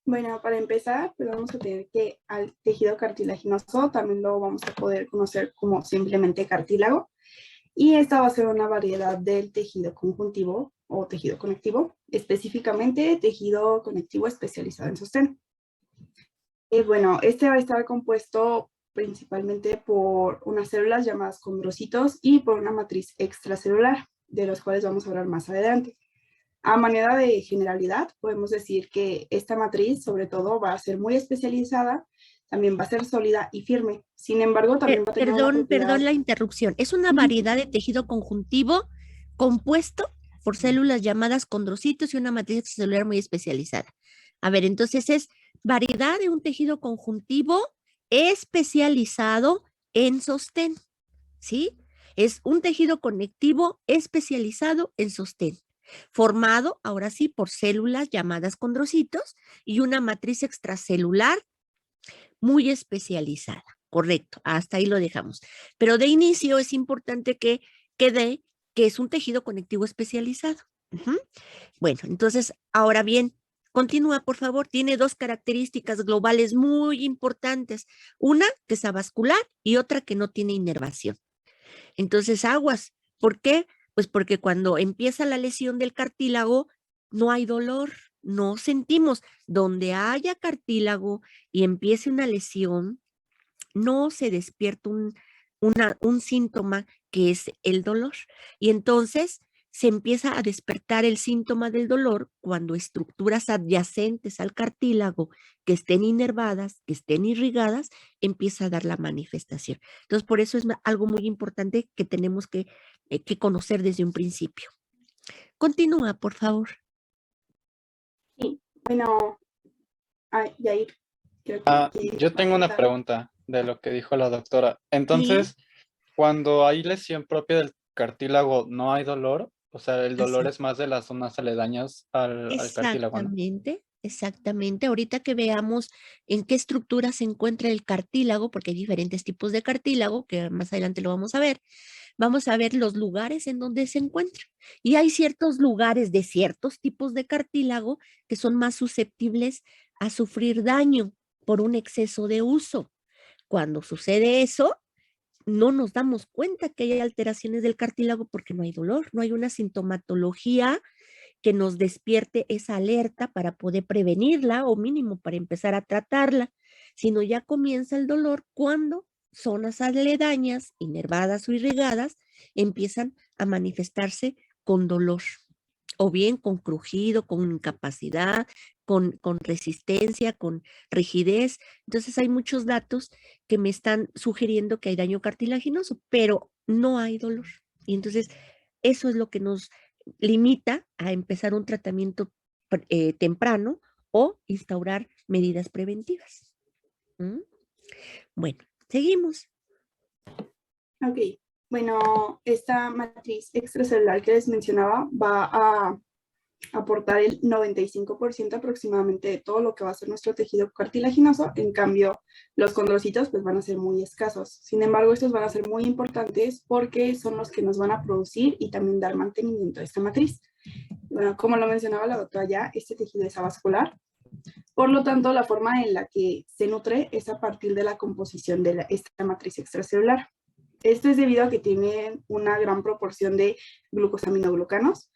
Bueno, para empezar, pues vamos a tener que al tejido cartilaginoso también lo vamos a poder conocer como simplemente cartílago. Y esta va a ser una variedad del tejido conjuntivo o tejido conectivo, específicamente tejido conectivo especializado en sostén. Bueno, este va a estar compuesto principalmente por unas células llamadas condrocitos y por una matriz extracelular, de los cuales vamos a hablar más adelante. A manera de generalidad, podemos decir que esta matriz, sobre todo, va a ser muy especializada, también va a ser sólida y firme. Sin embargo, también va a tener una propiedad. Perdón la interrupción. Es una variedad de tejido conjuntivo compuesto por células llamadas condrocitos y una matriz extracelular muy especializada. A ver, entonces es variedad de un tejido conjuntivo especializado en sostén, ¿sí? Es un tejido conectivo especializado en sostén, formado, ahora sí, por células llamadas condrocitos y una matriz extracelular muy especializada. Correcto, hasta ahí lo dejamos. Pero de inicio es importante que quede que es un tejido conectivo especializado. Bueno, entonces, ahora bien, continúa, por favor. Tiene dos características globales muy importantes. Una que es avascular y otra que no tiene inervación. Entonces, aguas. ¿Por qué? Pues porque cuando empieza la lesión del cartílago, no hay dolor, no sentimos. Donde haya cartílago y empiece una lesión, no se despierta un síntoma que es el dolor. Y entonces se empieza a despertar el síntoma del dolor cuando estructuras adyacentes al cartílago que estén inervadas, que estén irrigadas, empieza a dar la manifestación. Entonces, por eso es algo muy importante que tenemos que conocer desde un principio. Continúa, por favor. Sí, bueno, Yair, creo que Yo tengo una pregunta de lo que dijo la doctora. Entonces, cuando hay lesión propia del cartílago, ¿no hay dolor? O sea, el dolor es más de las zonas aledañas al cartílago, ¿no? Exactamente. Ahorita que veamos en qué estructura se encuentra el cartílago, porque hay diferentes tipos de cartílago, que más adelante lo vamos a ver los lugares en donde se encuentra. Y hay ciertos lugares de ciertos tipos de cartílago que son más susceptibles a sufrir daño por un exceso de uso. Cuando sucede eso, no nos damos cuenta que hay alteraciones del cartílago porque no hay dolor, no hay una sintomatología que nos despierte esa alerta para poder prevenirla o mínimo para empezar a tratarla, sino ya comienza el dolor cuando zonas aledañas, inervadas o irrigadas, empiezan a manifestarse con dolor, o bien con crujido, con incapacidad, con resistencia, con rigidez. Entonces hay muchos datos que me están sugiriendo que hay daño cartilaginoso, pero no hay dolor. Y entonces eso es lo que nos limita a empezar un tratamiento temprano o instaurar medidas preventivas. Bueno, seguimos. Ok, bueno, esta matriz extracelular que les mencionaba va a aportar el 95% aproximadamente de todo lo que va a ser nuestro tejido cartilaginoso. En cambio, los condrocitos pues van a ser muy escasos. Sin embargo, estos van a ser muy importantes porque son los que nos van a producir y también dar mantenimiento a esta matriz. Bueno, como lo mencionaba la doctora ya, este tejido es avascular. Por lo tanto, la forma en la que se nutre es a partir de la composición de esta matriz extracelular. Esto es debido a que tiene una gran proporción de glucosaminoglucanos,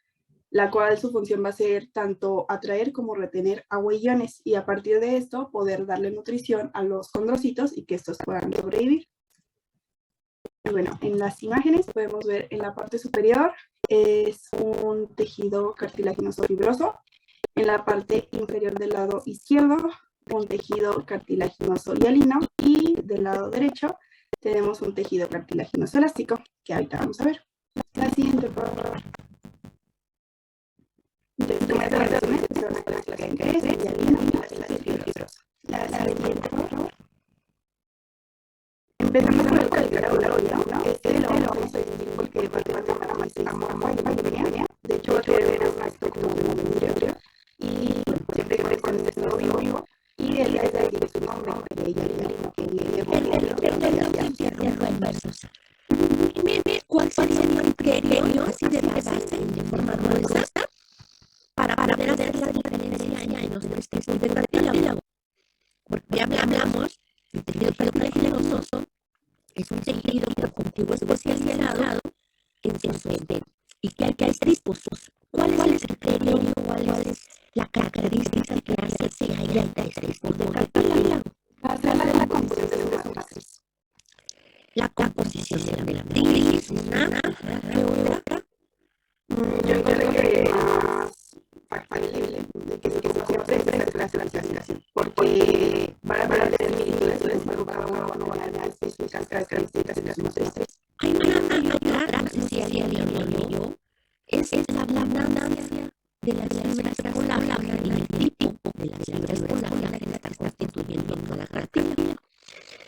la cual su función va a ser tanto atraer como retener agua y iones, y a partir de esto poder darle nutrición a los condrocitos y que estos puedan sobrevivir. Y bueno, en las imágenes podemos ver en la parte superior es un tejido cartilaginoso fibroso, en la parte inferior del lado izquierdo un tejido cartilaginoso hialino y del lado derecho tenemos un tejido cartilaginoso elástico, que ahorita vamos a ver. La siguiente, por favor. La siguiente, por favor. Empezamos con el cartílago hialino. Este lo vamos a dividir porque va a tener una matriz amorfa. De hecho, va a tener una estructura de endometrio y siempre con este estado vivo. Y de ahí es su nombre, de hialino, que viene Dime cuál sería el criterio así de base de forma gruesa para poder hacer la diferencia en los tres tipos de cartílago. cartílago. Porque ya hablamos, el tejido cartilaginoso es un tejido conjuntivo especializado en sostén. ¿Y qué hay tipos? ¿Cuál es el criterio? ¿Cuál es la característica que hace que haya tres tipos de cartílago? La composición de la matriz. La composición de la matriz, una, ¿qué otra? Yo encontré que más factible de que siempre es la clasificación, porque para tener similitudes, no van a dar específicas características de las matrices. Hay otra, no sé si alguien lo leyó, es la abundancia de las fibras colágena y el tipo de las fibras colágena que están constituyendo la cartílago.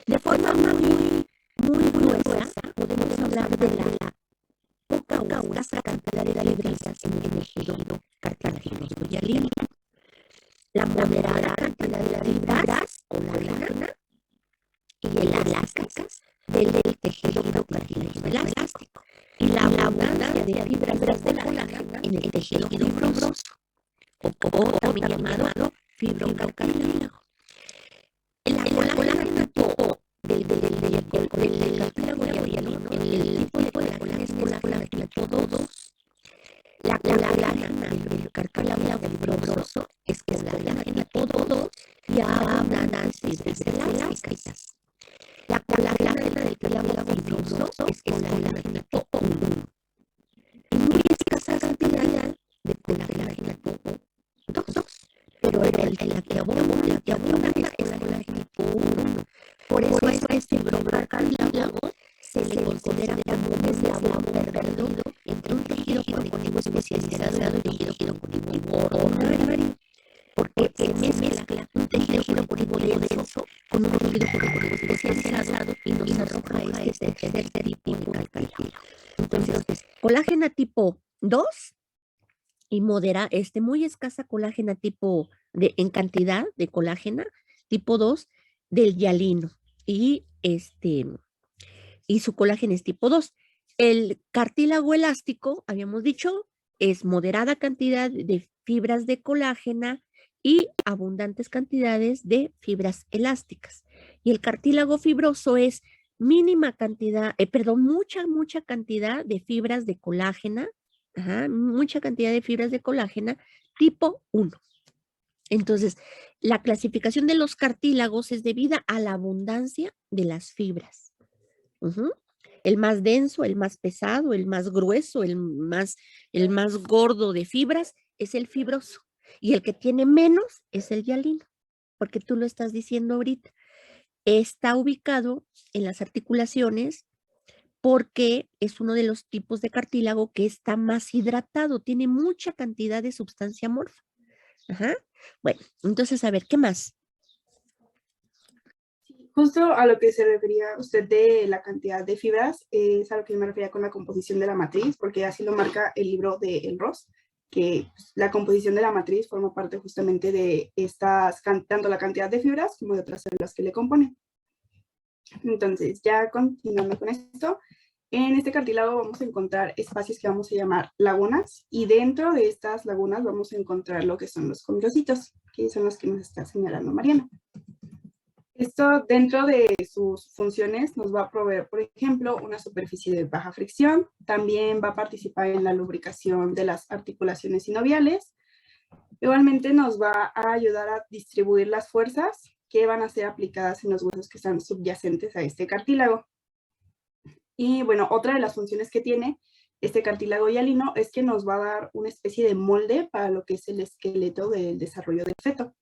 De forma muy gruesa, podemos hablar de la poca o escasa cantidad de fibras en el tejido cartilaginoso hialino, la moderada cantidad de fibras colágena y elásticas del tejido cartilaginoso elástico, y la abundancia de fibras de colágena en el tejido fibroso, o también llamado fibrocartílago. La colágena tipo del cartílago hialino, el tipo de colágena es colágena tipo 2. La colágena del cartílago fibroso es colágena tipo 2 y abundancia de fibras elásticas. La colágena del cartílago fibroso es colágena tipo 1 y muy escasa cantidad de colágena tipo 2. Pero la que abunda es colágena tipo 1. Por eso este fibrocartílago se le considera como un eslabón perdido entre un tejido conjuntivo especializado y un tejido conjuntivo ordinario, porque se mezcla un tejido conjuntivo denso con un tejido conjuntivo especializado y nos arroja este tercer tipo de cartílago. Entonces, colágena tipo 2 y muy escasa colágena en cantidad de colágena tipo 2 del hialino, y su colágeno es tipo 2. El cartílago elástico, habíamos dicho, es moderada cantidad de fibras de colágena y abundantes cantidades de fibras elásticas. Y el cartílago fibroso es mucha cantidad de fibras de colágena, mucha cantidad de fibras de colágena tipo 1. Entonces, la clasificación de los cartílagos es debida a la abundancia de las fibras. El más denso, el más pesado, el más grueso, el más gordo de fibras es el fibroso. Y el que tiene menos es el hialino, porque tú lo estás diciendo ahorita. Está ubicado en las articulaciones porque es uno de los tipos de cartílago que está más hidratado, tiene mucha cantidad de sustancia amorfa. Bueno, entonces, a ver, ¿qué más? Justo a lo que se refería usted de la cantidad de fibras, es a lo que yo me refería con la composición de la matriz, porque así lo marca el libro de El Ross, que la composición de la matriz forma parte justamente de tanto la cantidad de fibras como de otras células que le componen. Entonces, ya continuando con esto, en este cartílago vamos a encontrar espacios que vamos a llamar lagunas, y dentro de estas lagunas vamos a encontrar lo que son los condrocitos, que son los que nos está señalando Mariana. Esto, dentro de sus funciones, nos va a proveer, por ejemplo, una superficie de baja fricción. También va a participar en la lubricación de las articulaciones sinoviales. Igualmente nos va a ayudar a distribuir las fuerzas que van a ser aplicadas en los huesos que están subyacentes a este cartílago. Y bueno, otra de las funciones que tiene este cartílago hialino es que nos va a dar una especie de molde para lo que es el esqueleto del desarrollo del feto.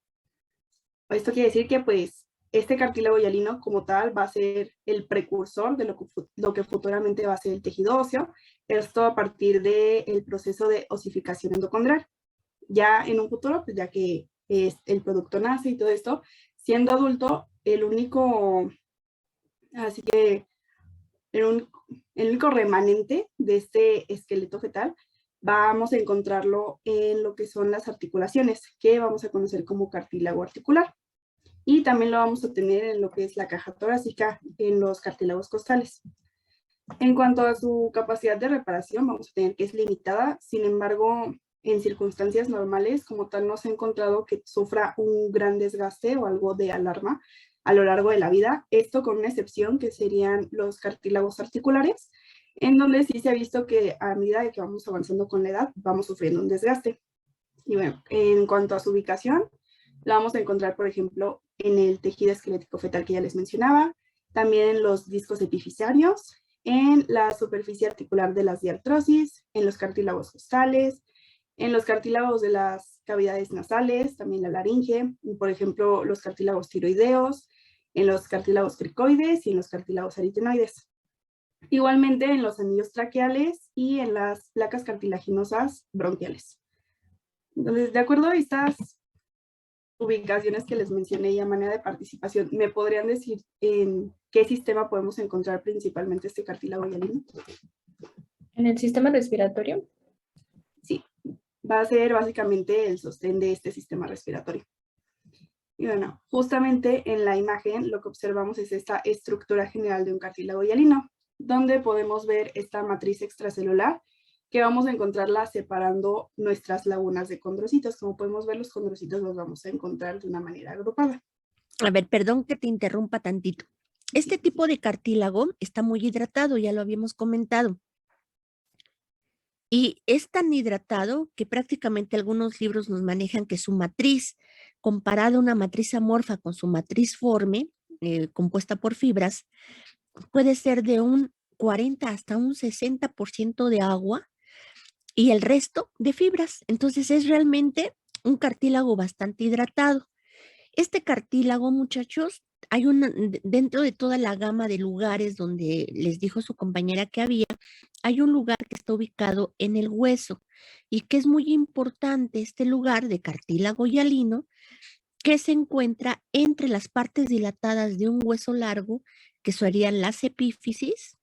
Esto quiere decir que pues este cartílago hialino como tal va a ser el precursor de lo que futuramente va a ser el tejido óseo, esto a partir del proceso de osificación endocondral. Ya en un futuro, pues ya que el producto nace y todo esto, siendo adulto, el único remanente de este esqueleto fetal vamos a encontrarlo en lo que son las articulaciones, que vamos a conocer como cartílago articular. Y también lo vamos a tener en lo que es la caja torácica, en los cartílagos costales. En cuanto a su capacidad de reparación, vamos a tener que es limitada. Sin embargo, en circunstancias normales, como tal, no se ha encontrado que sufra un gran desgaste o algo de alarma a lo largo de la vida. Esto con una excepción que serían los cartílagos articulares, en donde sí se ha visto que a medida de que vamos avanzando con la edad, vamos sufriendo un desgaste. Y bueno, en cuanto a su ubicación, la vamos a encontrar, por ejemplo, en el tejido esquelético fetal que ya les mencionaba, también en los discos epifisiarios, en la superficie articular de las diartrosis, en los cartílagos costales, en los cartílagos de las cavidades nasales, también la laringe, por ejemplo, los cartílagos tiroideos, en los cartílagos cricoides y en los cartílagos aritenoides. Igualmente en los anillos traqueales y en las placas cartilaginosas bronquiales. Entonces, de acuerdo a estas ubicaciones que les mencioné y a manera de participación, ¿me podrían decir en qué sistema podemos encontrar principalmente este cartílago hialino? ¿En el sistema respiratorio? Sí, va a ser básicamente el sostén de este sistema respiratorio. Y bueno, justamente en la imagen lo que observamos es esta estructura general de un cartílago hialino, donde podemos ver esta matriz extracelular que vamos a encontrarla separando nuestras lagunas de condrocitos. Como podemos ver, los condrocitos los vamos a encontrar de una manera agrupada. A ver, perdón que te interrumpa tantito. Este tipo de cartílago está muy hidratado, ya lo habíamos comentado. Y es tan hidratado que prácticamente algunos libros nos manejan que su matriz, comparada a una matriz amorfa con su matriz forme, compuesta por fibras, puede ser de un 40 hasta un 60% de agua y el resto de fibras. Entonces es realmente un cartílago bastante hidratado. Este cartílago, muchachos, hay dentro de toda la gama de lugares donde les dijo su compañera que había, hay un lugar que está ubicado en el hueso y que es muy importante este lugar de cartílago hialino que se encuentra entre las partes dilatadas de un hueso largo, que serían las epífisis,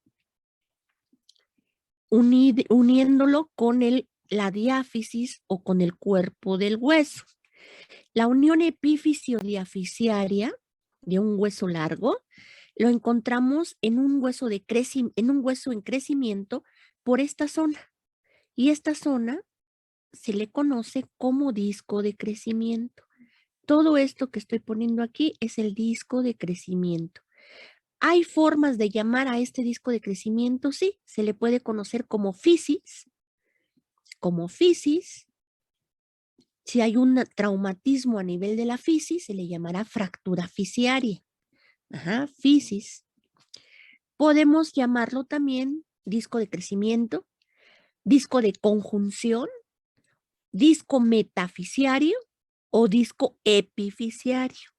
uniéndolo con la diáfisis o con el cuerpo del hueso. La unión epifisio-diaficiaria de un hueso largo lo encontramos en un hueso en crecimiento por esta zona. Y esta zona se le conoce como disco de crecimiento. Todo esto que estoy poniendo aquí es el disco de crecimiento. ¿Hay formas de llamar a este disco de crecimiento? Sí, se le puede conocer como fisis. Si hay un traumatismo a nivel de la fisis, se le llamará fractura fisiaria. Ajá, fisis. Podemos llamarlo también disco de crecimiento, disco de conjunción, disco metafisiario o disco epifisiario.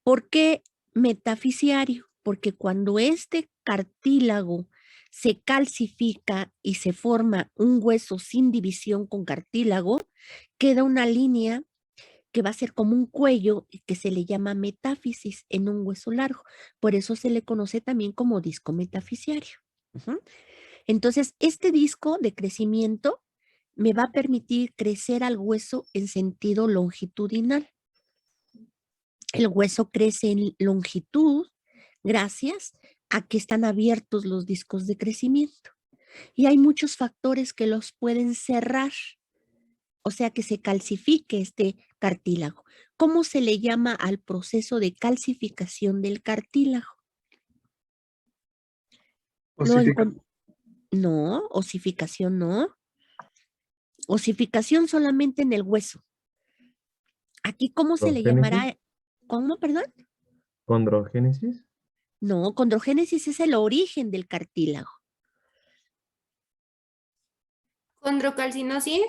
¿Por qué metafisiario? Porque cuando este cartílago se calcifica y se forma un hueso sin división con cartílago, queda una línea que va a ser como un cuello y que se le llama metáfisis en un hueso largo. Por eso se le conoce también como disco metafisiario. Entonces, este disco de crecimiento me va a permitir crecer al hueso en sentido longitudinal. El hueso crece en longitud gracias a que están abiertos los discos de crecimiento. Y hay muchos factores que los pueden cerrar, o sea que se calcifique este cartílago. ¿Cómo se le llama al proceso de calcificación del cartílago? No, osificación no. Osificación solamente en el hueso. Aquí, ¿cómo se le llamará? ¿Cómo, perdón? ¿Condrogénesis? No, condrogénesis es el origen del cartílago. ¿Condrocalcinosis?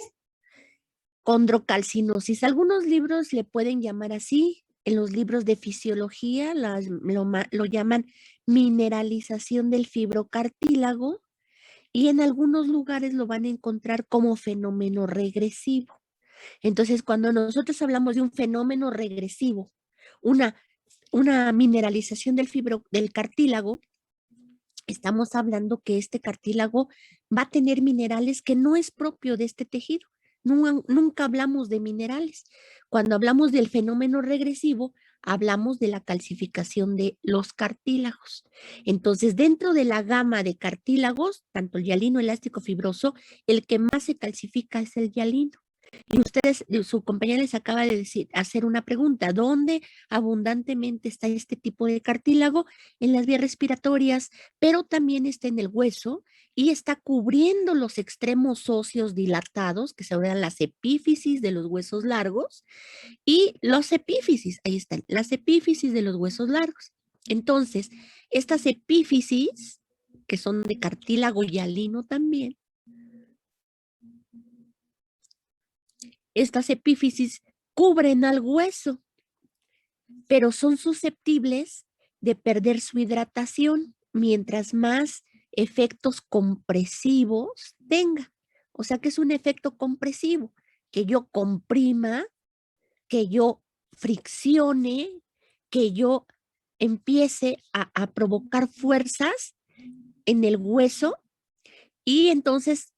Condrocalcinosis. Algunos libros le pueden llamar así. En los libros de fisiología lo llaman mineralización del fibrocartílago y en algunos lugares lo van a encontrar como fenómeno regresivo. Entonces, cuando nosotros hablamos de un fenómeno regresivo, una mineralización del cartílago, estamos hablando que este cartílago va a tener minerales que no es propio de este tejido. Nunca hablamos de minerales. Cuando hablamos del fenómeno regresivo, hablamos de la calcificación de los cartílagos. Entonces, dentro de la gama de cartílagos, tanto el hialino elástico fibroso, el que más se calcifica es el hialino. Y ustedes, su compañera les acaba de decir, hacer una pregunta, ¿dónde abundantemente está este tipo de cartílago? En las vías respiratorias, pero también está en el hueso y está cubriendo los extremos óseos dilatados, que se llaman las epífisis de los huesos largos, y los epífisis, ahí están, las epífisis de los huesos largos. Entonces, estas epífisis, que son de cartílago hialino también, estas epífisis cubren al hueso, pero son susceptibles de perder su hidratación mientras más efectos compresivos tenga. O sea que es un efecto compresivo, que yo comprima, que yo friccione, que yo empiece a provocar fuerzas en el hueso y entonces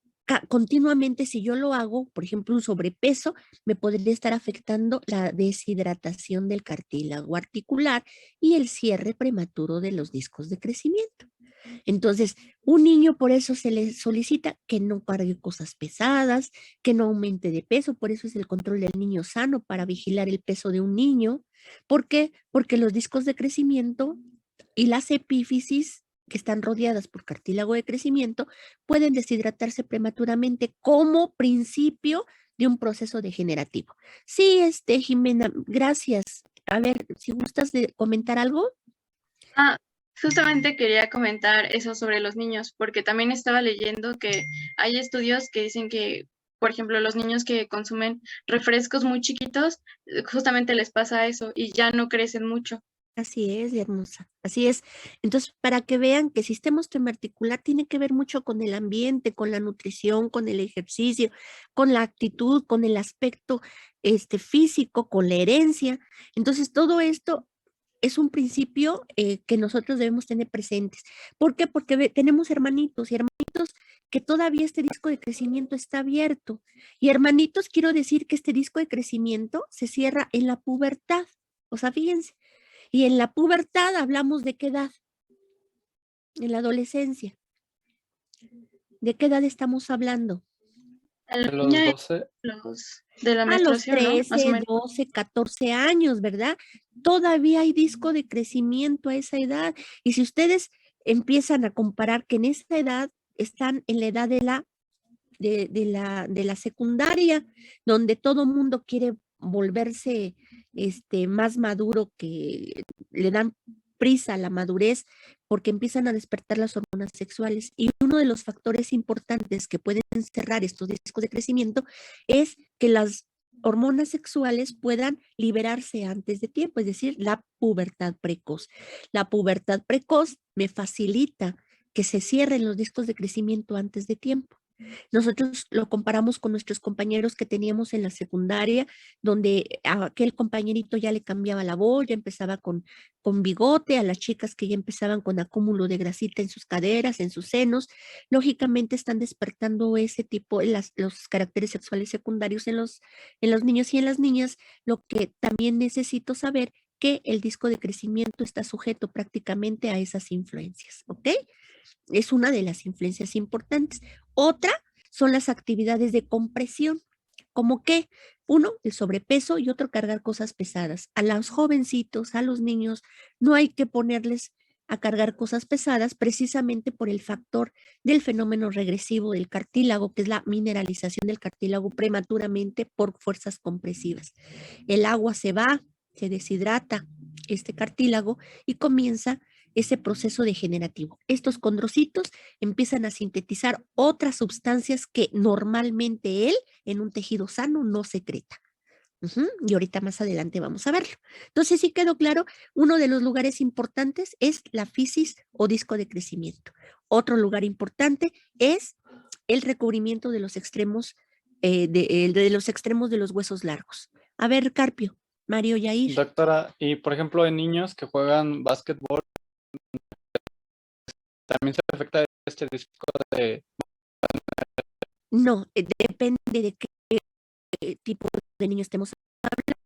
continuamente si yo lo hago, por ejemplo, un sobrepeso, me podría estar afectando la deshidratación del cartílago articular y el cierre prematuro de los discos de crecimiento. Entonces, un niño por eso se le solicita que no cargue cosas pesadas, que no aumente de peso, por eso es el control del niño sano para vigilar el peso de un niño. ¿Por qué? Porque los discos de crecimiento y las epífisis que están rodeadas por cartílago de crecimiento pueden deshidratarse prematuramente como principio de un proceso degenerativo. Sí, Jimena, gracias. A ver, si gustas de comentar algo. Ah, justamente quería comentar eso sobre los niños, porque también estaba leyendo que hay estudios que dicen que, por ejemplo, los niños que consumen refrescos muy chiquitos, justamente les pasa eso y ya no crecen mucho. Así es, hermosa. Así es. Entonces, para que vean que el sistema osteoarticular tiene que ver mucho con el ambiente, con la nutrición, con el ejercicio, con la actitud, con el aspecto físico, con la herencia. Entonces, todo esto es un principio que nosotros debemos tener presentes. ¿Por qué? Porque tenemos hermanitos y hermanitos que todavía este disco de crecimiento está abierto. Y hermanitos, quiero decir que este disco de crecimiento se cierra en la pubertad. O sea, fíjense. Y en la pubertad hablamos de qué edad, en la adolescencia. ¿De qué edad estamos hablando? A la De los niña 12, de la A los menstruación, ¿no? Más o 13, menos. 12, 14 años, ¿verdad? Todavía hay disco de crecimiento a esa edad. Y si ustedes empiezan a comparar que en esa edad están en la edad de la secundaria, donde todo mundo quiere volverse más maduro, que le dan prisa a la madurez porque empiezan a despertar las hormonas sexuales. Y uno de los factores importantes que pueden cerrar estos discos de crecimiento es que las hormonas sexuales puedan liberarse antes de tiempo, es decir, la pubertad precoz. La pubertad precoz me facilita que se cierren los discos de crecimiento antes de tiempo. Nosotros lo comparamos con nuestros compañeros que teníamos en la secundaria, donde a aquel compañerito ya le cambiaba la voz, ya empezaba con bigote, a las chicas que ya empezaban con acúmulo de grasita en sus caderas, en sus senos. Lógicamente están despertando ese tipo, los caracteres sexuales secundarios en los niños y en las niñas. Lo que también necesito saber que el disco de crecimiento está sujeto prácticamente a esas influencias, ¿ok? Es una de las influencias importantes. Otra son las actividades de compresión, como que uno, el sobrepeso y otro, cargar cosas pesadas. A los jovencitos, a los niños, no hay que ponerles a cargar cosas pesadas precisamente por el factor del fenómeno regresivo del cartílago, que es la mineralización del cartílago prematuramente por fuerzas compresivas. El agua se va, se deshidrata este cartílago y comienza ese proceso degenerativo. Estos condrocitos empiezan a sintetizar otras sustancias que normalmente él en un tejido sano no secreta. Y ahorita más adelante vamos a verlo. Entonces, sí quedó claro, uno de los lugares importantes es la fisis o disco de crecimiento. Otro lugar importante es el recubrimiento de los extremos, de los extremos de los huesos largos. A ver, Carpio, Mario Yair. doctora, y por ejemplo en niños que juegan básquetbol, también se afecta este disco de... No, depende de qué tipo de niño estemos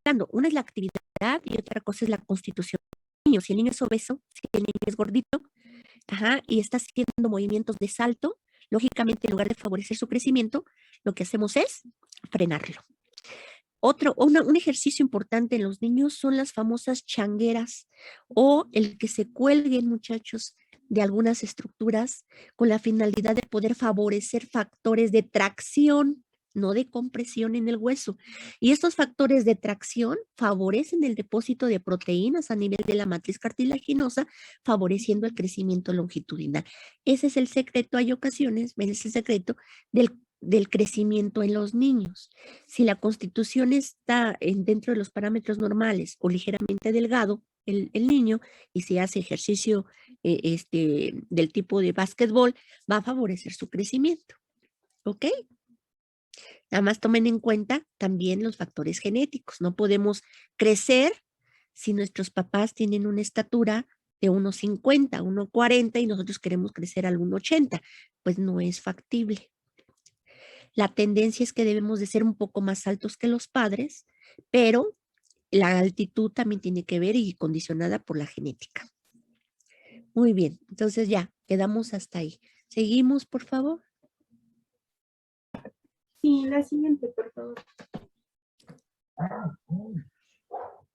hablando. Una es la actividad edad y otra cosa es la constitución del niño. Si el niño es obeso, si el niño es gordito, y está haciendo movimientos de salto, lógicamente en lugar de favorecer su crecimiento, lo que hacemos es frenarlo. Un ejercicio importante en los niños son las famosas changueras o el que se cuelguen, muchachos, de algunas estructuras con la finalidad de poder favorecer factores de tracción, no de compresión en el hueso. Y estos factores de tracción favorecen el depósito de proteínas a nivel de la matriz cartilaginosa, favoreciendo el crecimiento longitudinal. Ese es el secreto, hay ocasiones, ven, es el secreto del crecimiento en los niños. Si la constitución está dentro de los parámetros normales o ligeramente delgado, el niño, y si hace ejercicio del tipo de básquetbol, va a favorecer su crecimiento. ¿Ok? Nada más tomen en cuenta también los factores genéticos. No podemos crecer si nuestros papás tienen una estatura de 1,50, 1,40 y nosotros queremos crecer al 1,80. Pues no es factible. La tendencia es que debemos de ser un poco más altos que los padres, pero la altitud también tiene que ver y condicionada por la genética. Muy bien, entonces ya, quedamos hasta ahí. ¿Seguimos, por favor? Sí, la siguiente, por favor.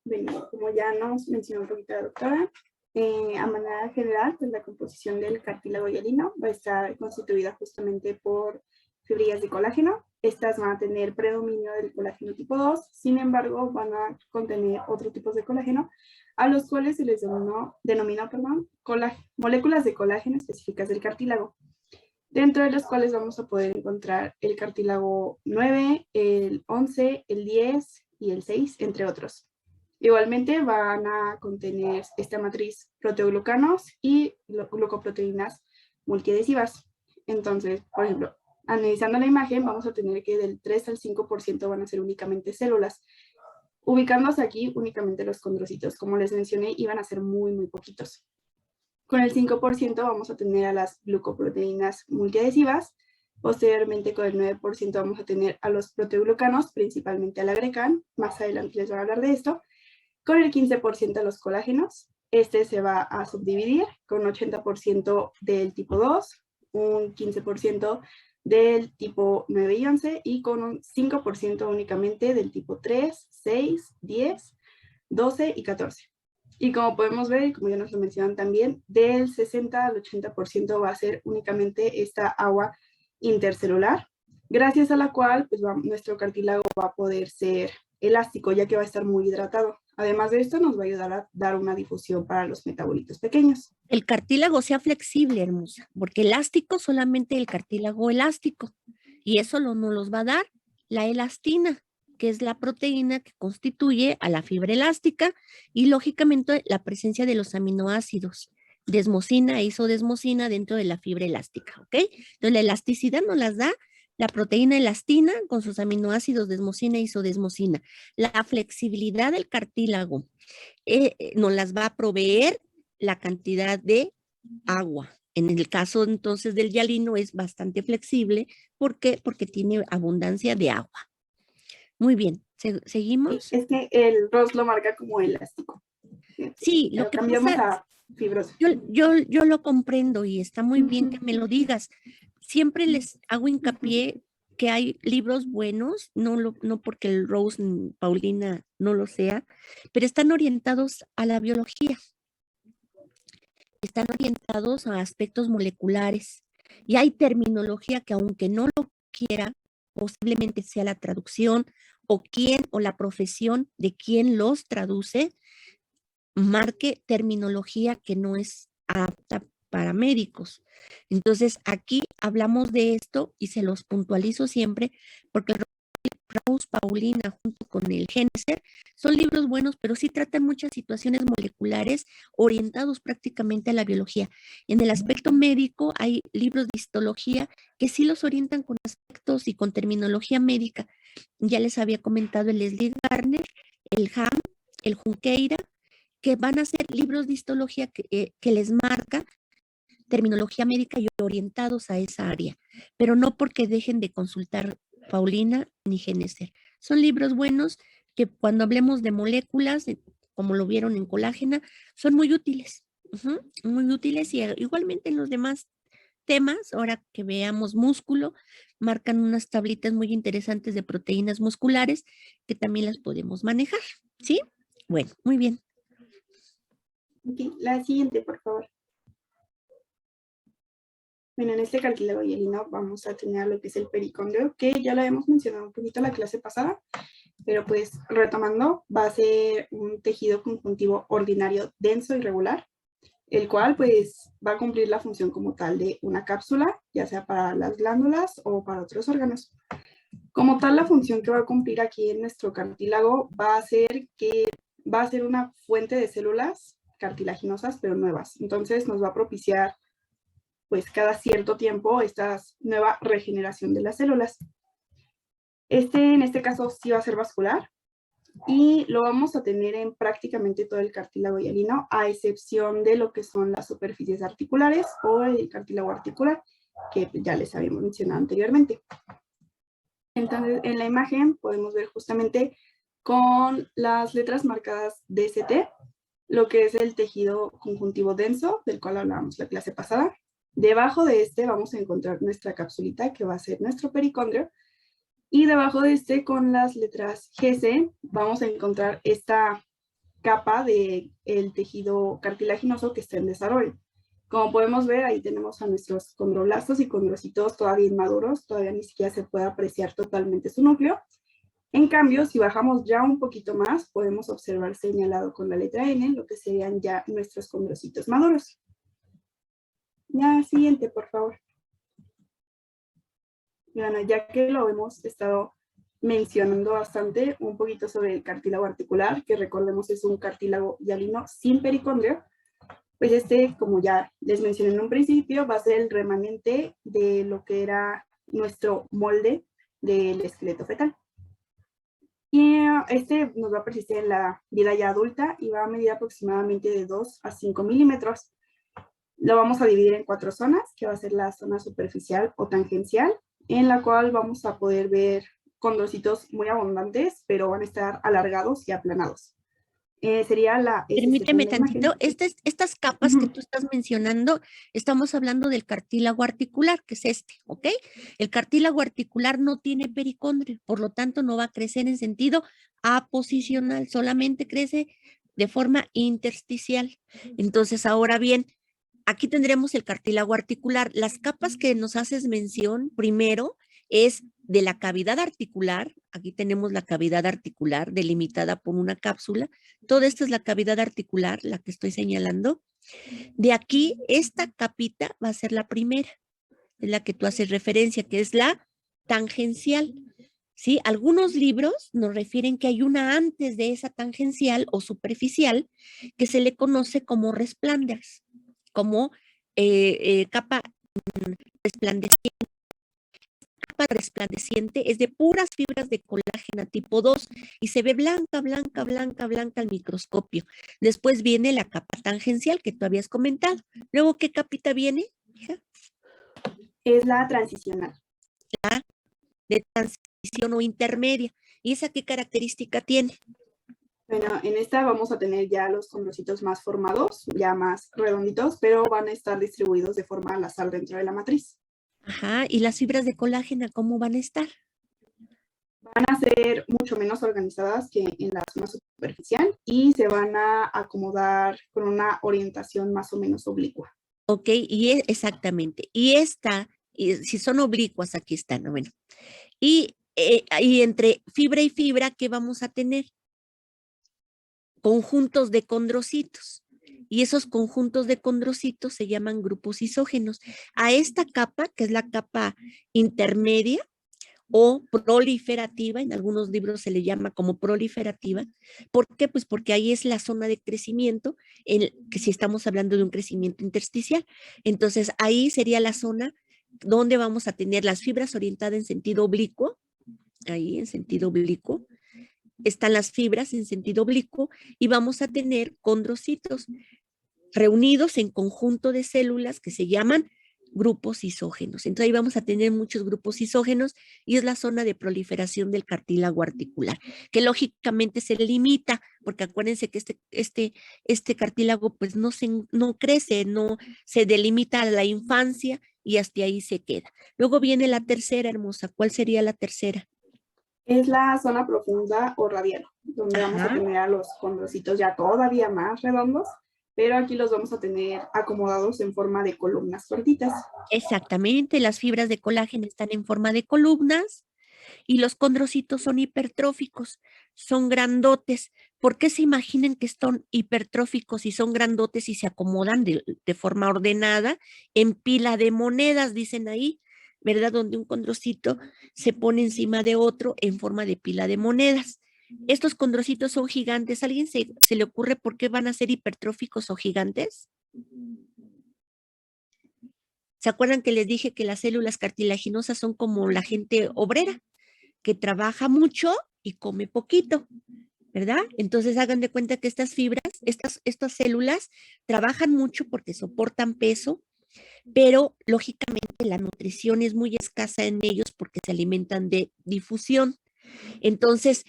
Bueno, como ya nos mencionó un poquito la doctora, a manera general, pues la composición del cartílago hialino va a estar constituida justamente por fibrillas de colágeno. Estas van a tener predominio del colágeno tipo 2, sin embargo, van a contener otros tipos de colágeno, a los cuales se les denomina moléculas de colágeno específicas del cartílago, dentro de los cuales vamos a poder encontrar el cartílago 9, el 11, el 10 y el 6, entre otros. Igualmente van a contener esta matriz proteoglucanos y glucoproteínas multiadhesivas. Entonces, por ejemplo, analizando la imagen, vamos a tener que del 3 al 5% van a ser únicamente células. Ubicándose aquí únicamente los condrocitos, como les mencioné, iban a ser muy, muy poquitos. Con el 5% vamos a tener a las glucoproteínas multiadhesivas. Posteriormente, con el 9% vamos a tener a los proteoglucanos, principalmente a la grecan. Más adelante les voy a hablar de esto. Con el 15% a los colágenos. Este se va a subdividir con un 80% del tipo 2, un 15% del tipo 9 y 11 y con un 5% únicamente del tipo 3, 6, 10, 12 y 14. Y como podemos ver, y como ya nos lo mencionan también, del 60 al 80% va a ser únicamente esta agua intercelular, gracias a la cual pues, nuestro cartílago va a poder ser elástico, ya que va a estar muy hidratado. Además de esto, nos va a ayudar a dar una difusión para los metabolitos pequeños. El cartílago sea flexible, hermosa, porque elástico solamente el cartílago elástico, y eso nos los va a dar la elastina, que es la proteína que constituye a la fibra elástica y lógicamente la presencia de los aminoácidos, desmosina e isodesmosina dentro de la fibra elástica, ¿ok? Entonces la elasticidad nos las da la proteína elastina con sus aminoácidos desmosina e isodesmosina. La flexibilidad del cartílago nos las va a proveer la cantidad de agua. En el caso entonces del hialino es bastante flexible. ¿Por qué? Porque tiene abundancia de agua. Muy bien, ¿seguimos? Es que el ROS lo marca como elástico. Sí, lo que cambiamos pasa, a fibroso. yo lo comprendo y está muy bien que me lo digas. Siempre les hago hincapié que hay libros buenos, no porque el Rose Paulina no lo sea, pero están orientados a la biología. Están orientados a aspectos moleculares y hay terminología que aunque no lo quiera, posiblemente sea la traducción o la profesión de quien los traduce, marque terminología que no es apta para médicos. Entonces, aquí hablamos de esto y se los puntualizo siempre porque Rose Paulina junto con el Géneser son libros buenos, pero sí tratan muchas situaciones moleculares orientados prácticamente a la biología. En el aspecto médico hay libros de histología que sí los orientan con aspectos y con terminología médica. Ya les había comentado el Leslie Garner, el Ham, el Junqueira, que van a ser libros de histología que les marca terminología médica y orientados a esa área, pero no porque dejen de consultar Paulina ni Géneser. Son libros buenos que cuando hablemos de moléculas como lo vieron en Colágena, son muy útiles. Muy útiles y igualmente en los demás temas, ahora que veamos músculo, marcan unas tablitas muy interesantes de proteínas musculares que también las podemos manejar, ¿sí? Bueno, muy bien. Ok, la siguiente, por favor. Bueno, en este cartílago hialino vamos a tener lo que es el pericondrio, que ya lo habíamos mencionado un poquito en la clase pasada, pero pues retomando, va a ser un tejido conjuntivo ordinario denso y regular, el cual pues va a cumplir la función como tal de una cápsula, ya sea para las glándulas o para otros órganos. Como tal, la función que va a cumplir aquí en nuestro cartílago va a ser que va a ser una fuente de células cartilaginosas, pero nuevas. Entonces nos va a propiciar pues cada cierto tiempo esta nueva regeneración de las células. En este caso sí va a ser vascular y lo vamos a tener en prácticamente todo el cartílago hialino, a excepción de lo que son las superficies articulares o el cartílago articular, que ya les habíamos mencionado anteriormente. Entonces, en la imagen podemos ver justamente con las letras marcadas DST, lo que es el tejido conjuntivo denso, del cual hablábamos la clase pasada. Debajo de este vamos a encontrar nuestra capsulita, que va a ser nuestro pericondrio. Y debajo de este, con las letras GC, vamos a encontrar esta capa del tejido cartilaginoso que está en desarrollo. Como podemos ver, ahí tenemos a nuestros condroblastos y condrocitos todavía inmaduros, todavía ni siquiera se puede apreciar totalmente su núcleo. En cambio, si bajamos ya un poquito más, podemos observar señalado con la letra N, lo que serían ya nuestros condrocitos maduros. Ya, siguiente, por favor. Y bueno, ya que lo hemos estado mencionando bastante, un poquito sobre el cartílago articular, que recordemos es un cartílago hialino sin pericondrio, pues como ya les mencioné en un principio, va a ser el remanente de lo que era nuestro molde del esqueleto fetal. Y nos va a persistir en la vida ya adulta y va a medir aproximadamente de 2 a 5 milímetros. Lo vamos a dividir en 4 zonas, que va a ser la zona superficial o tangencial, en la cual vamos a poder ver condrocitos muy abundantes, pero van a estar alargados y aplanados. Sería la... Permíteme tantito, estas capas que tú estás mencionando, estamos hablando del cartílago articular, que es ¿ok? El cartílago articular no tiene pericondrio, por lo tanto no va a crecer en sentido aposicional, solamente crece de forma intersticial. Entonces, ahora bien, aquí tendremos el cartílago articular. Las capas que nos haces mención primero es de la cavidad articular. Aquí tenemos la cavidad articular delimitada por una cápsula. Toda esta es la cavidad articular, la que estoy señalando. De aquí, esta capita va a ser la primera, es la que tú haces referencia, que es la tangencial. ¿Sí? Algunos libros nos refieren que hay una antes de esa tangencial o superficial que se le conoce como resplanders, como capa resplandeciente. Capa resplandeciente es de puras fibras de colágeno tipo 2 y se ve blanca, blanca, blanca, blanca al microscopio. Después viene la capa tangencial que tú habías comentado. Luego, ¿qué capita viene, hija? Es la transicional. La de transición o intermedia. ¿Y esa qué característica tiene? Bueno, en esta vamos a tener ya los condrocitos más formados, ya más redonditos, pero van a estar distribuidos de forma al azar dentro de la matriz. Ajá, ¿y las fibras de colágeno cómo van a estar? Van a ser mucho menos organizadas que en la zona superficial y se van a acomodar con una orientación más o menos oblicua. Ok, exactamente. Y si son oblicuas, aquí están, ¿no? Bueno. Y entre fibra y fibra, ¿qué vamos a tener? Conjuntos de condrocitos. Y esos conjuntos de condrocitos se llaman grupos isógenos. A esta capa, que es la capa intermedia o proliferativa, en algunos libros se le llama como proliferativa. ¿Por qué? Pues porque ahí es la zona de crecimiento, que si estamos hablando de un crecimiento intersticial. Entonces, ahí sería la zona donde vamos a tener las fibras orientadas en sentido oblicuo, ahí en sentido oblicuo, están las fibras en sentido oblicuo y vamos a tener condrocitos reunidos en conjunto de células que se llaman grupos isógenos. Entonces ahí vamos a tener muchos grupos isógenos y es la zona de proliferación del cartílago articular, que lógicamente se limita, porque acuérdense que este cartílago pues no crece, no se delimita a la infancia y hasta ahí se queda. Luego viene la tercera, hermosa. ¿Cuál sería la tercera? Es la zona profunda o radial, donde vamos a Ajá. tener a los condrocitos ya todavía más redondos, pero aquí los vamos a tener acomodados en forma de columnas gorditas. Exactamente, las fibras de colágeno están en forma de columnas y los condrocitos son hipertróficos, son grandotes. ¿Por qué se imaginen que son hipertróficos y son grandotes y se acomodan de forma ordenada en pila de monedas, dicen ahí, ¿verdad? Donde un condrocito se pone encima de otro en forma de pila de monedas. Estos condrocitos son gigantes. ¿A alguien se le ocurre por qué van a ser hipertróficos o gigantes? ¿Se acuerdan que les dije que las células cartilaginosas son como la gente obrera, que trabaja mucho y come poquito, ¿verdad? Entonces hagan de cuenta que estas fibras, estas células trabajan mucho porque soportan peso, pero lógicamente la nutrición es muy escasa en ellos porque se alimentan de difusión. Entonces,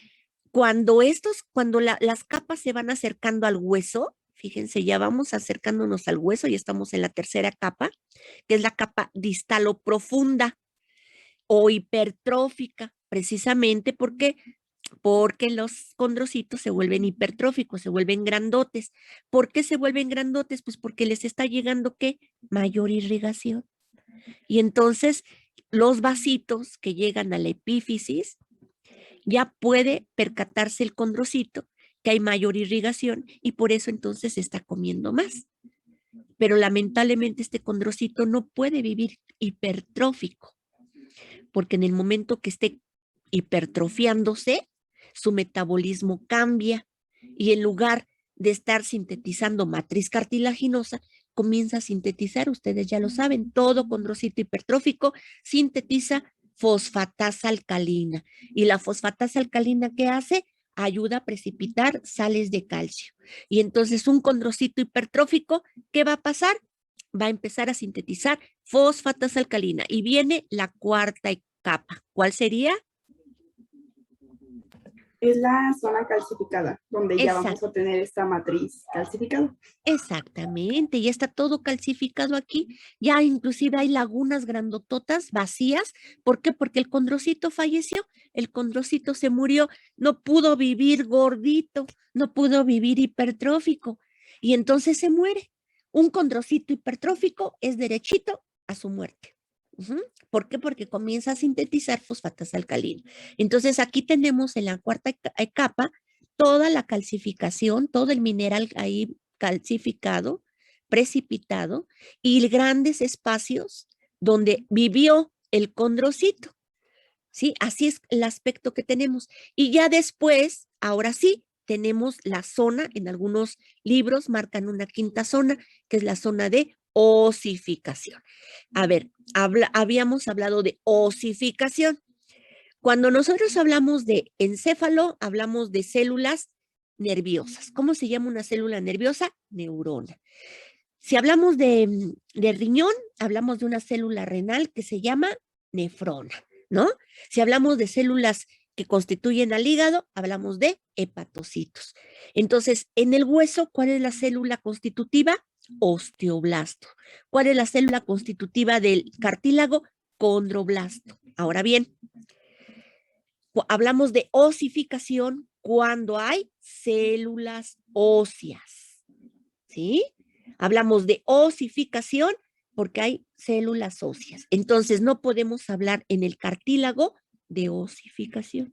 cuando las capas se van acercando al hueso, fíjense, ya vamos acercándonos al hueso y estamos en la tercera capa, que es la capa distal profunda o hipertrófica, precisamente porque los condrocitos se vuelven hipertróficos, se vuelven grandotes. ¿Por qué se vuelven grandotes? Pues porque les está llegando, ¿qué? Mayor irrigación. Y entonces los vasitos que llegan a la epífisis, ya puede percatarse el condrocito que hay mayor irrigación y por eso entonces se está comiendo más. Pero lamentablemente este condrocito no puede vivir hipertrófico, porque en el momento que esté hipertrofiándose, su metabolismo cambia y en lugar de estar sintetizando matriz cartilaginosa, comienza a sintetizar, ustedes ya lo saben, todo condrocito hipertrófico sintetiza fosfatasa alcalina. ¿Y la fosfatasa alcalina qué hace? Ayuda a precipitar sales de calcio. Y entonces un condrocito hipertrófico, ¿qué va a pasar? Va a empezar a sintetizar fosfatasa alcalina y viene la cuarta capa. ¿Cuál sería? Es la zona calcificada, donde ya vamos Exacto. a tener esta matriz calcificada. Exactamente, ya está todo calcificado aquí, ya inclusive hay lagunas grandototas vacías. ¿Por qué? Porque el condrocito falleció, el condrocito se murió, no pudo vivir gordito, no pudo vivir hipertrófico y entonces se muere. Un condrocito hipertrófico es derechito a su muerte. ¿Por qué? Porque comienza a sintetizar fosfatasa alcalina. Entonces aquí tenemos en la cuarta capa toda la calcificación, todo el mineral ahí calcificado, precipitado y grandes espacios donde vivió el condrocito. ¿Sí? Así es el aspecto que tenemos. Y ya después, ahora sí, tenemos la zona, en algunos libros marcan una quinta zona, que es la zona de osificación. A ver, habíamos hablado de osificación. Cuando nosotros hablamos de encéfalo, hablamos de células nerviosas. ¿Cómo se llama una célula nerviosa? Neurona. Si hablamos de riñón, hablamos de una célula renal que se llama nefrona, ¿no? Si hablamos de células que constituyen al hígado, hablamos de hepatocitos. Entonces, en el hueso, ¿cuál es la célula constitutiva? Osteoblasto. ¿Cuál es la célula constitutiva del cartílago? Condroblasto. Ahora bien, hablamos de osificación cuando hay células óseas, ¿sí? Hablamos de osificación porque hay células óseas. Entonces, no podemos hablar en el cartílago de osificación.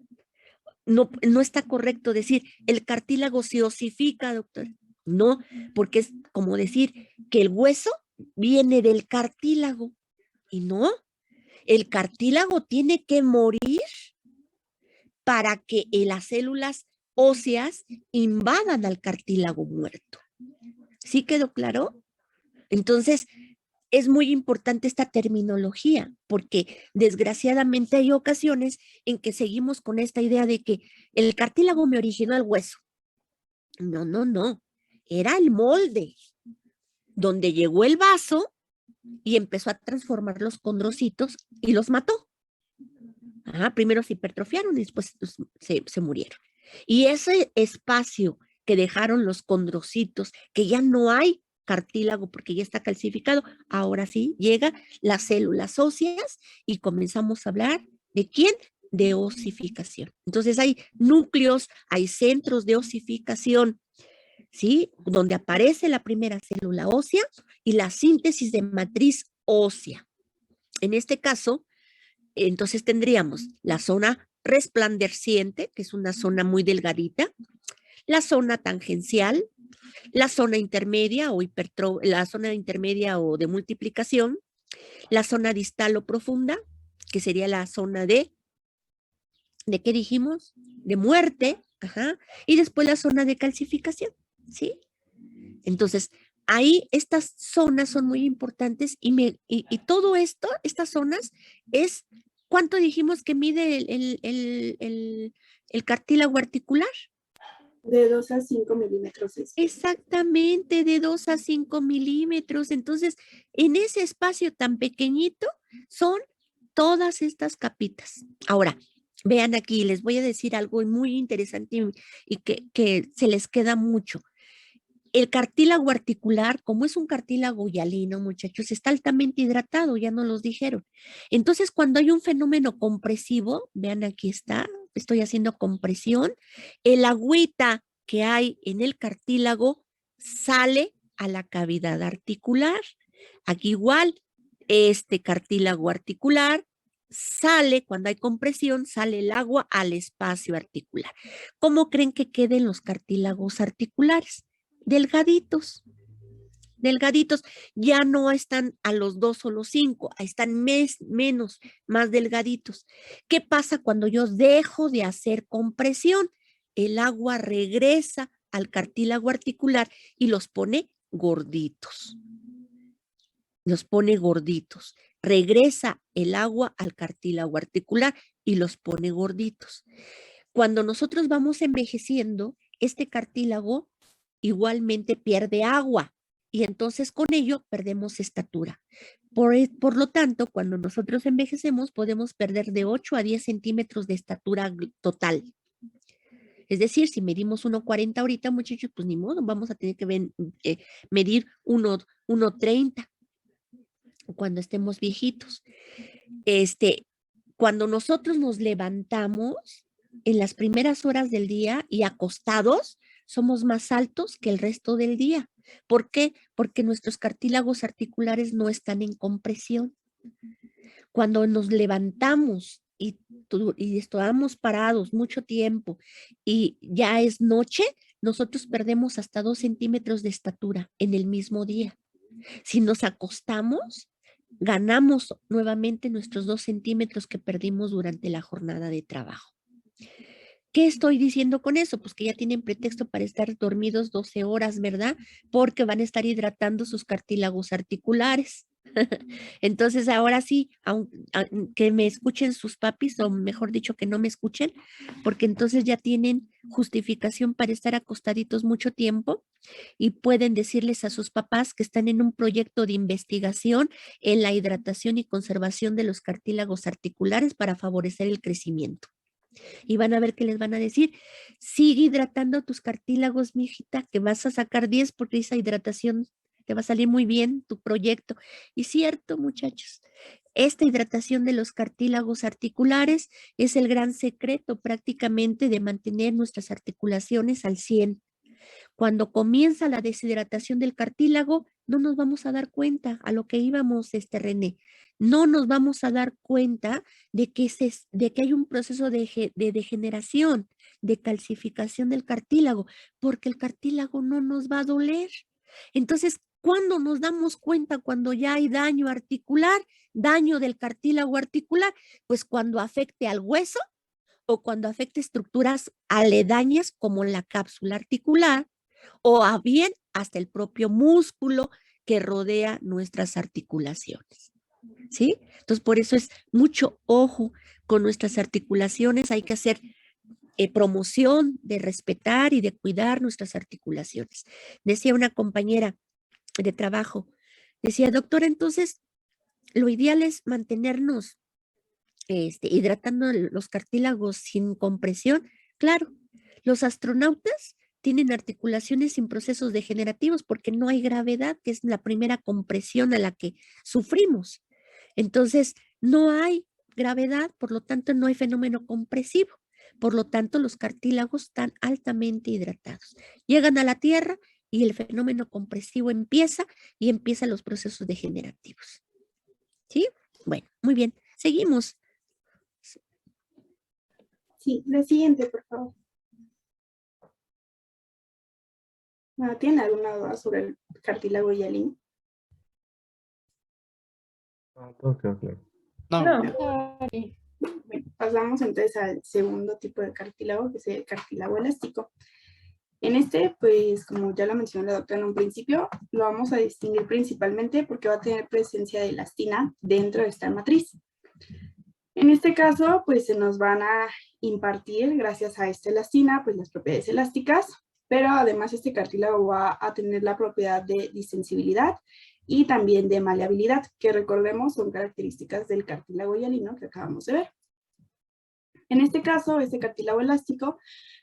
No está correcto decir, el cartílago se osifica, doctor. No, porque es como decir que el hueso viene del cartílago. Y no, el cartílago tiene que morir para que las células óseas invadan al cartílago muerto. ¿Sí quedó claro? Entonces, es muy importante esta terminología, porque desgraciadamente hay ocasiones en que seguimos con esta idea de que el cartílago me originó el hueso. No. Era el molde donde llegó el vaso y empezó a transformar los condrocitos y los mató. Primero se hipertrofiaron y después se murieron. Y ese espacio que dejaron los condrocitos, que ya no hay cartílago porque ya está calcificado, ahora sí llega las células óseas y comenzamos a hablar ¿de quién? De osificación. Entonces hay núcleos, hay centros de osificación, ¿sí? Donde aparece la primera célula ósea y la síntesis de matriz ósea. En este caso, entonces tendríamos la zona resplandeciente, que es una zona muy delgadita, la zona tangencial, la zona intermedia la zona intermedia o de multiplicación, la zona distal o profunda, que sería la zona ¿de qué dijimos? De muerte, y después la zona de calcificación, ¿sí? Entonces, ahí estas zonas son muy importantes y todo esto, estas zonas, es ¿cuánto dijimos que mide el cartílago articular? De 2 a 5 milímetros. Exactamente, de 2 a 5 milímetros. Entonces, en ese espacio tan pequeñito son todas estas capitas. Ahora, vean aquí, les voy a decir algo muy interesante y que se les queda mucho. El cartílago articular, como es un cartílago hialino, muchachos, está altamente hidratado, ya nos los dijeron. Entonces, cuando hay un fenómeno compresivo, vean aquí está, estoy haciendo compresión, el agüita que hay en el cartílago sale a la cavidad articular. Aquí igual, este cartílago articular sale, cuando hay compresión, sale el agua al espacio articular. ¿Cómo creen que queden los cartílagos articulares? Delgaditos, ya no están a los 2 o los 5, están menos, más delgaditos. ¿Qué pasa cuando yo dejo de hacer compresión? El agua regresa al cartílago articular y los pone gorditos. Regresa el agua al cartílago articular y los pone gorditos. Cuando nosotros vamos envejeciendo, este cartílago igualmente pierde agua y entonces con ello perdemos estatura. Por lo tanto, cuando nosotros envejecemos podemos perder de 8 a 10 centímetros de estatura total. Es decir, si medimos 1,40 ahorita, muchachos, pues ni modo, vamos a tener que medir 1,30 cuando estemos viejitos. Cuando nosotros nos levantamos en las primeras horas del día y acostados, somos más altos que el resto del día. ¿Por qué? Porque nuestros cartílagos articulares no están en compresión. Cuando nos levantamos y estamos parados mucho tiempo y ya es noche, nosotros perdemos hasta 2 centímetros de estatura en el mismo día. Si nos acostamos, ganamos nuevamente nuestros 2 centímetros que perdimos durante la jornada de trabajo. ¿Qué estoy diciendo con eso? Pues que ya tienen pretexto para estar dormidos 12 horas, ¿verdad? Porque van a estar hidratando sus cartílagos articulares. Entonces, ahora sí, que me escuchen sus papis, o mejor dicho, que no me escuchen, porque entonces ya tienen justificación para estar acostaditos mucho tiempo y pueden decirles a sus papás que están en un proyecto de investigación en la hidratación y conservación de los cartílagos articulares para favorecer el crecimiento. Y van a ver que les van a decir, sigue hidratando tus cartílagos, mijita, que vas a sacar 10 porque esa hidratación te va a salir muy bien tu proyecto. Y cierto, muchachos, esta hidratación de los cartílagos articulares es el gran secreto prácticamente de mantener nuestras articulaciones al 100. Cuando comienza la deshidratación del cartílago, no nos vamos a dar cuenta a lo que íbamos, René. No nos vamos a dar cuenta de que hay un proceso de degeneración, de calcificación del cartílago, porque el cartílago no nos va a doler. Entonces, ¿cuándo nos damos cuenta cuando ya hay daño articular, daño del cartílago articular? Pues cuando afecte al hueso o cuando afecte estructuras aledañas como la cápsula articular o a bien hasta el propio músculo que rodea nuestras articulaciones. ¿Sí? Entonces, por eso es mucho ojo con nuestras articulaciones. Hay que hacer promoción de respetar y de cuidar nuestras articulaciones. Decía una compañera de trabajo, Decía, doctora, entonces lo ideal es mantenernos hidratando los cartílagos sin compresión. Claro, los astronautas tienen articulaciones sin procesos degenerativos porque no hay gravedad, que es la primera compresión a la que sufrimos. Entonces, no hay gravedad, por lo tanto, no hay fenómeno compresivo. Por lo tanto, los cartílagos están altamente hidratados. Llegan a la Tierra y el fenómeno compresivo empieza y empiezan los procesos degenerativos. ¿Sí? Bueno, muy bien. Seguimos. Sí, la siguiente, por favor. ¿Tienen alguna duda sobre el cartílago hialino? Todo quedó claro. No, Bueno, pasamos entonces al segundo tipo de cartílago, que es el cartílago elástico. En este, pues como ya lo mencionó la doctora en un principio, lo vamos a distinguir principalmente porque va a tener presencia de elastina dentro de esta matriz. En este caso, pues se nos van a impartir, gracias a esta elastina, pues las propiedades elásticas, pero además este cartílago va a tener la propiedad de distensibilidad y también de maleabilidad, que recordemos son características del cartílago hialino que acabamos de ver. En este caso, este cartílago elástico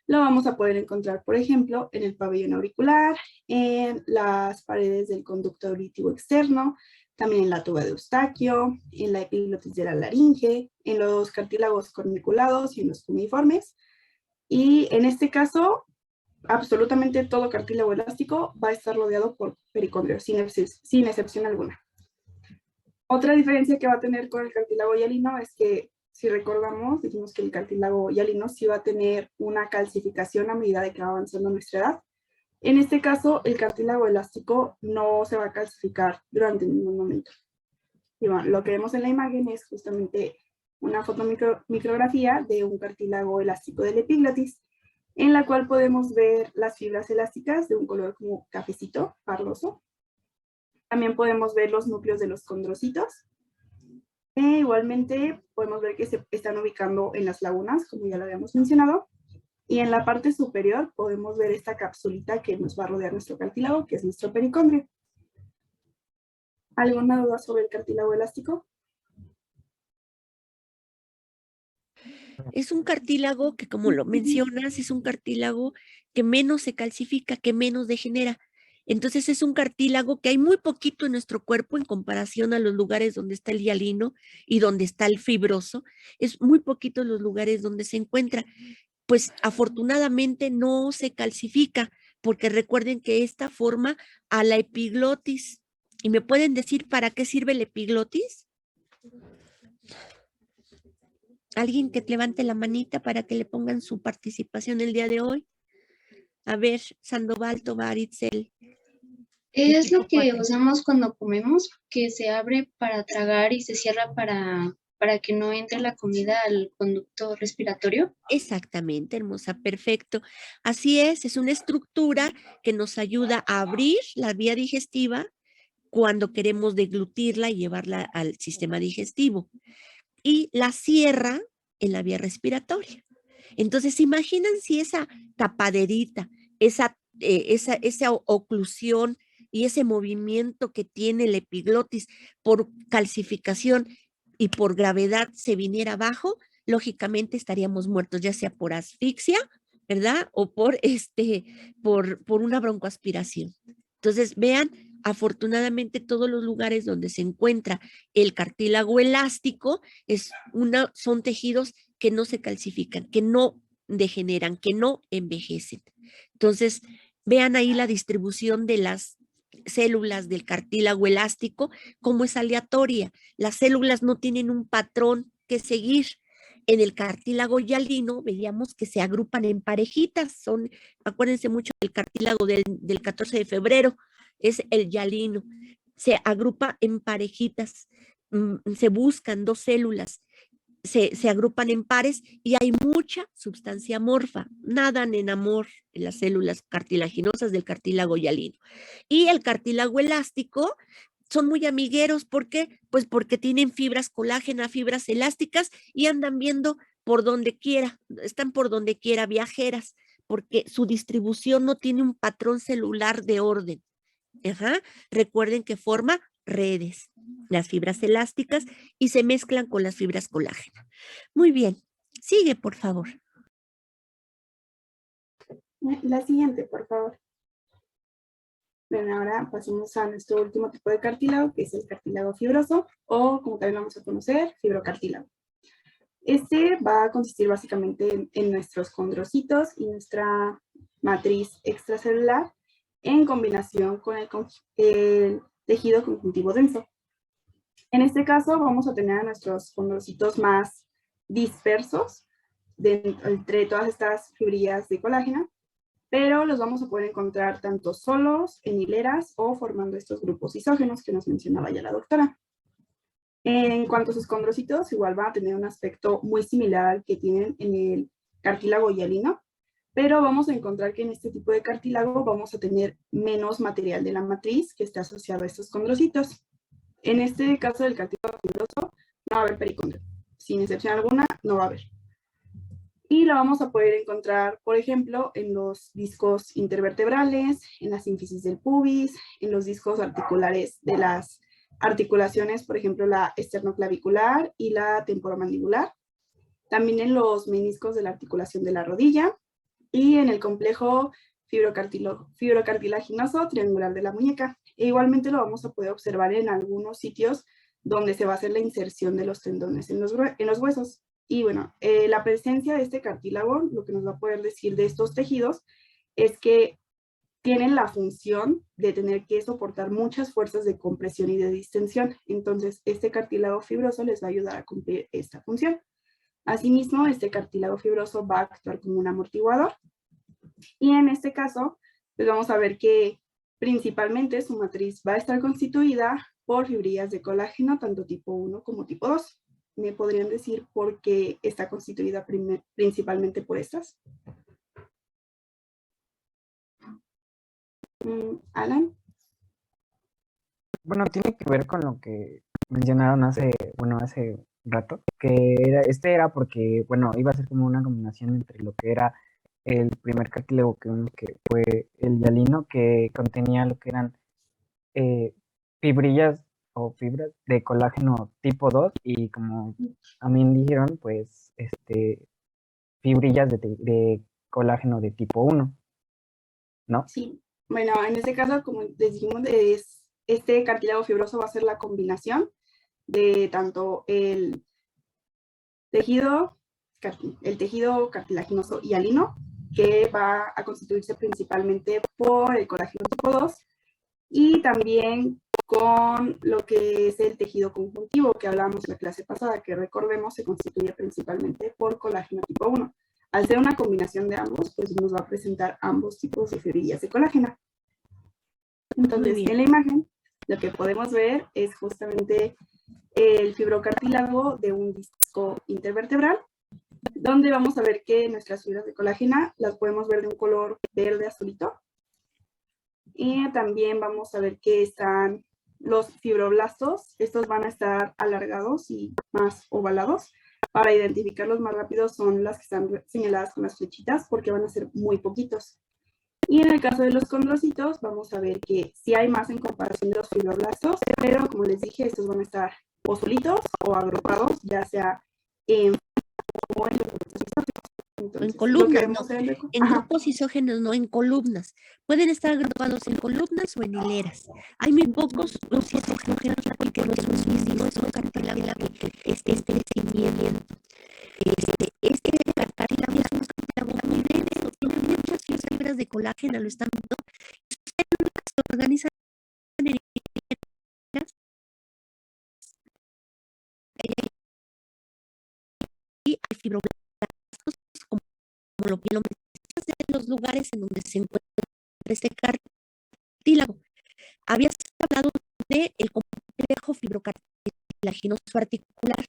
lo vamos a poder encontrar, por ejemplo, en el pabellón auricular, en las paredes del conducto auditivo externo, también en la tuba de Eustaquio, en la epiglotis de la laringe, en los cartílagos corniculados y en los cuneiformes. Y en este caso, absolutamente todo cartílago elástico va a estar rodeado por pericondrio, sin excepción alguna. Otra diferencia que va a tener con el cartílago hialino es que, si recordamos, dijimos que el cartílago hialino sí va a tener una calcificación a medida de que va avanzando nuestra edad. En este caso, el cartílago elástico no se va a calcificar durante ningún momento. Y bueno, lo que vemos en la imagen es justamente una fotomicrografía de un cartílago elástico del epiglotis, en la cual podemos ver las fibras elásticas de un color como cafecito, pardoso. También podemos ver los núcleos de los condrocitos. Igualmente podemos ver que se están ubicando en las lagunas, como ya lo habíamos mencionado. Y en la parte superior podemos ver esta capsulita que nos va a rodear nuestro cartílago, que es nuestro pericondrio. ¿Alguna duda sobre el cartílago elástico? Es un cartílago que, como lo mencionas, es un cartílago que menos se calcifica, que menos degenera. Entonces es un cartílago que hay muy poquito en nuestro cuerpo en comparación a los lugares donde está el hialino y donde está el fibroso. Es muy poquito los lugares donde se encuentra. Pues afortunadamente no se calcifica, porque recuerden que esta forma a la epiglotis. ¿Y me pueden decir para qué sirve la epiglotis? ¿Alguien que levante la manita para que le pongan su participación el día de hoy? A ver, Sandoval, Tobar, Itzel. Es lo Equipo que 4. usamos cuando comemos, que se abre para tragar y se cierra para que no entre la comida al conducto respiratorio. Exactamente, hermosa, perfecto. Así es una estructura que nos ayuda a abrir la vía digestiva cuando queremos deglutirla y llevarla al sistema digestivo. Y la cierra en la vía respiratoria. Entonces, imaginan si esa tapaderita, esa oclusión y ese movimiento que tiene el epiglotis por calcificación y por gravedad se viniera abajo, lógicamente estaríamos muertos, ya sea por asfixia, ¿verdad? O por una broncoaspiración. Entonces, vean, afortunadamente todos los lugares donde se encuentra el cartílago elástico son tejidos que no se calcifican, que no degeneran, que no envejecen. Entonces, vean ahí la distribución de las células del cartílago elástico, cómo es aleatoria. Las células no tienen un patrón que seguir. En el cartílago hialino veíamos que se agrupan en parejitas. Acuérdense mucho del cartílago del 14 de febrero, es el hialino. Se agrupa en parejitas, se buscan dos células, se agrupan en pares y hay mucha sustancia amorfa, nadan en amor en las células cartilaginosas del cartílago hialino. Y el cartílago elástico son muy amigueros, ¿por qué? Pues porque tienen fibras colágena, fibras elásticas y andan viendo por donde quiera, están por donde quiera, viajeras, porque su distribución no tiene un patrón celular de orden. Recuerden que forma redes, las fibras elásticas, y se mezclan con las fibras colágeno. Muy bien. Sigue, por favor. La siguiente, por favor. Bien, ahora pasamos a nuestro último tipo de cartílago, que es el cartílago fibroso, o como también lo vamos a conocer, fibrocartílago. Este va a consistir básicamente en nuestros condrocitos y nuestra matriz extracelular en combinación con el tejido conjuntivo denso. En este caso vamos a tener a nuestros condrocitos más dispersos entre todas estas fibrillas de colágeno, pero los vamos a poder encontrar tanto solos, en hileras o formando estos grupos isógenos que nos mencionaba ya la doctora. En cuanto a sus condrocitos, igual van a tener un aspecto muy similar al que tienen en el cartílago hialino, pero vamos a encontrar que en este tipo de cartílago vamos a tener menos material de la matriz que está asociado a estos condrocitos. En este caso del cartílago fibroso no va a haber pericondrio, sin excepción alguna no va a haber. Y lo vamos a poder encontrar, por ejemplo, en los discos intervertebrales, en la sínfisis del pubis, en los discos articulares de las articulaciones, por ejemplo, la esternoclavicular y la temporomandibular. También en los meniscos de la articulación de la rodilla y en el complejo fibrocartilaginoso triangular de la muñeca. E igualmente lo vamos a poder observar en algunos sitios donde se va a hacer la inserción de los tendones en los huesos. Y bueno, la presencia de este cartílago, lo que nos va a poder decir de estos tejidos es que tienen la función de tener que soportar muchas fuerzas de compresión y de distensión. Entonces, este cartílago fibroso les va a ayudar a cumplir esta función. Asimismo, este cartílago fibroso va a actuar como un amortiguador. Y en este caso, pues vamos a ver que principalmente su matriz va a estar constituida por fibrillas de colágeno, tanto tipo 1 como tipo 2. ¿Me podrían decir por qué está constituida principalmente por estas? Alan. Bueno, tiene que ver con lo que mencionaron hace rato, que era porque, bueno, iba a ser como una combinación entre lo que era el primer cartílago que fue el hialino, que contenía lo que eran fibrillas o fibras de colágeno tipo 2 y como también dijeron, pues, fibrillas de colágeno de tipo 1, ¿no? Sí, bueno, en este caso, como les dijimos, este cartílago fibroso va a ser la combinación de tanto el tejido cartilaginoso hialino, que va a constituirse principalmente por el colágeno tipo 2, y también con lo que es el tejido conjuntivo que hablábamos en la clase pasada, que recordemos se constituye principalmente por colágeno tipo 1. Al ser una combinación de ambos, pues nos va a presentar ambos tipos de fibrillas de colágeno. Entonces, en la imagen, lo que podemos ver es justamente el fibrocartílago de un disco intervertebral, donde vamos a ver que nuestras fibras de colágeno las podemos ver de un color verde azulito. Y también vamos a ver que están los fibroblastos. Estos van a estar alargados y más ovalados. Para identificarlos más rápido son las que están señaladas con las flechitas porque van a ser muy poquitos. Y en el caso de los condrocitos vamos a ver que sí hay más en comparación de los fibroblastos, pero como les dije, estos van a estar o solitos o agrupados, ya sea en en columnas, no. En grupos isógenos, no en columnas. Pueden estar agrupados en columnas o en hileras. Hay muy pocos grupos isógenos porque no es un cartílago este crecimiento. Este cartílago es un cartílago muy denso, tiene muchas fibras de colágeno, lo están viendo. Se organizan en hileras y hay fibroblastos como lo que lo mencionaste, en los lugares en donde se encuentra este cartílago. Habías hablado del complejo fibrocartilaginoso articular.